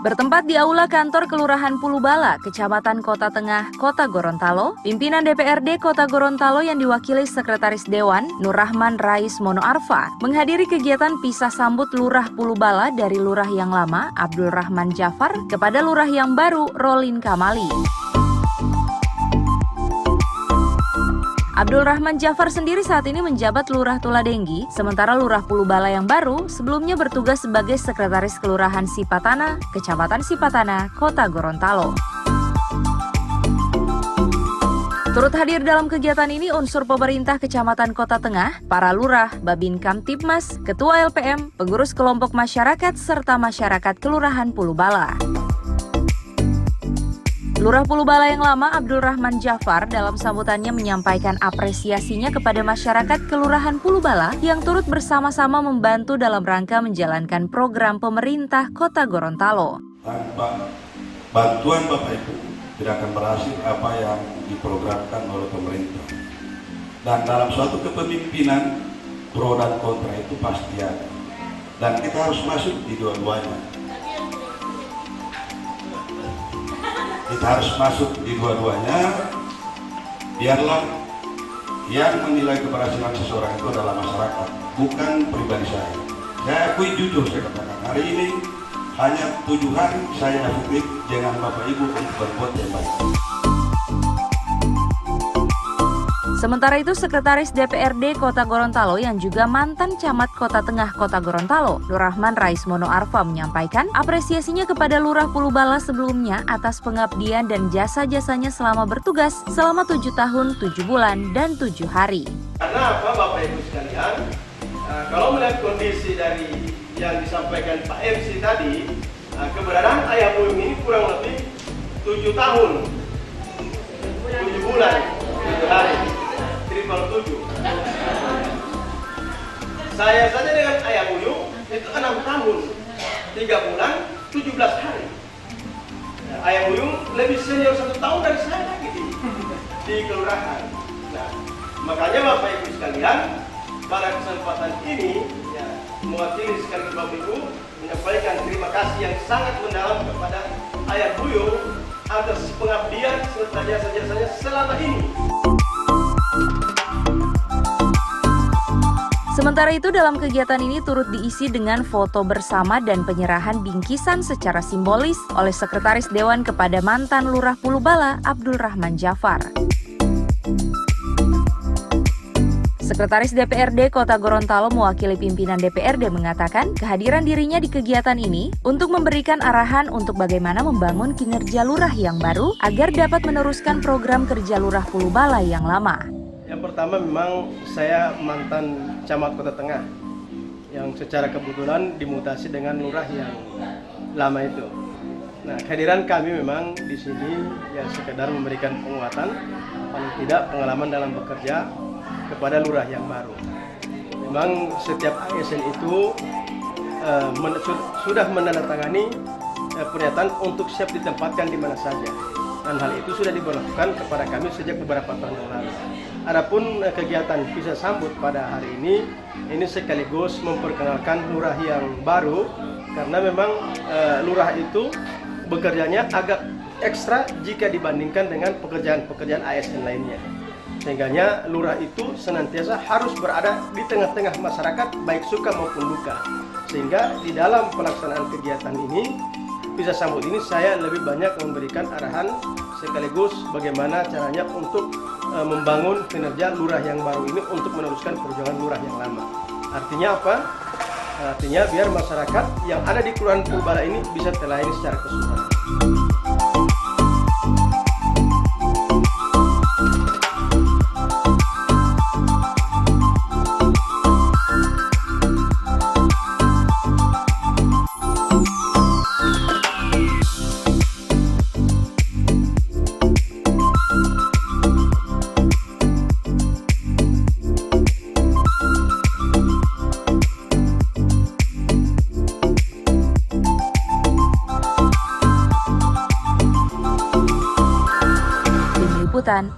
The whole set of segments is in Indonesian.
Bertempat di Aula Kantor Kelurahan Pulubala, Kecamatan Kota Tengah, Kota Gorontalo, pimpinan DPRD Kota Gorontalo yang diwakili Sekretaris Dewan, Nur Rahman Rais Mono Arfa, menghadiri kegiatan pisah sambut Lurah Pulubala dari Lurah yang lama, Abdul Rahman Jafar, kepada Lurah yang baru, Rolin Kamali. Abdul Rahman Jafar sendiri saat ini menjabat Lurah Tuladenggi, sementara Lurah Pulubala yang baru sebelumnya bertugas sebagai Sekretaris Kelurahan Sipatana, Kecamatan Sipatana, Kota Gorontalo. Turut hadir dalam kegiatan ini unsur pemerintah Kecamatan Kota Tengah, para lurah, Babin Kamtibmas, Ketua LPM, pengurus kelompok masyarakat, serta masyarakat Kelurahan Pulubala. Lurah Pulubala yang lama, Abdul Rahman Jafar, dalam sambutannya menyampaikan apresiasinya kepada masyarakat Kelurahan Pulubala yang turut bersama-sama membantu dalam rangka menjalankan program pemerintah Kota Gorontalo. Tanpa bantuan Bapak Ibu, tidak akan berhasil apa yang diprogramkan oleh pemerintah. Dan dalam suatu kepemimpinan, pro dan kontra itu pasti ada. Dan kita harus masuk di dua-duanya. Kita harus masuk di dua-duanya, biarlah yang menilai keberhasilan seseorang itu adalah masyarakat, bukan pribadi saya. Saya akui jujur, saya katakan, hari ini hanya 7 hari saya aktif dengan Bapak Ibu untuk berbuat yang baik. Sementara itu, Sekretaris DPRD Kota Gorontalo yang juga mantan Camat Kota Tengah Kota Gorontalo, Nur Rahman Rais Mono Arfa, menyampaikan apresiasinya kepada Lurah Pulubala sebelumnya atas pengabdian dan jasa-jasanya selama bertugas selama 7 tahun, 7 bulan, dan 7 hari. Karena apa Bapak Ibu sekalian, kalau melihat kondisi dari yang disampaikan Pak MC tadi, keberadaan Ayah Buyung ini kurang lebih 7 tahun, 7 bulan, 7 hari. 7. Saya saja dengan Ayah Buyung itu 6 tahun, 3 bulan, 17 hari. Ayah Buyung lebih senior 1 tahun dari saya lagi di kelurahan. Nah, makanya Bapak Ibu sekalian, pada kesempatan ini, ya, mewakili sekaligus Bapak Ibu menyampaikan terima kasih yang sangat mendalam kepada Ayah Buyung atas pengabdian serta jasa-jasanya selama ini. Sementara itu, dalam kegiatan ini turut diisi dengan foto bersama dan penyerahan bingkisan secara simbolis oleh Sekretaris Dewan kepada mantan Lurah Pulubala, Abdul Rahman Jafar. Sekretaris DPRD Kota Gorontalo mewakili pimpinan DPRD mengatakan kehadiran dirinya di kegiatan ini untuk memberikan arahan untuk bagaimana membangun kinerja lurah yang baru agar dapat meneruskan program kerja Lurah Pulubala yang lama. Yang pertama memang saya mantan Camat Kota Tengah yang secara kebetulan dimutasi dengan lurah yang lama itu. Nah, kehadiran kami memang di sini ya sekedar memberikan penguatan, paling tidak pengalaman dalam bekerja kepada lurah yang baru. Memang setiap ASN itu sudah menandatangani pernyataan untuk siap ditempatkan di mana saja. Dan hal itu sudah diberlakukan kepada kami sejak beberapa tahun yang lalu. Adapun kegiatan pisah sambut pada hari ini sekaligus memperkenalkan lurah yang baru, karena memang lurah itu bekerjanya agak ekstra jika dibandingkan dengan pekerjaan-pekerjaan ASN lainnya. Sehingganya lurah itu senantiasa harus berada di tengah-tengah masyarakat, baik suka maupun duka. Sehingga di dalam pelaksanaan kegiatan ini, pisah sambut ini saya lebih banyak memberikan arahan sekaligus bagaimana caranya untuk membangun kinerja lurah yang baru ini untuk meneruskan perjuangan lurah yang lama. Artinya apa? Artinya biar masyarakat yang ada di Kelurahan Pulubala ini bisa terlayani secara keseluruhan.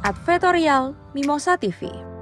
Advertorial Mimosa TV.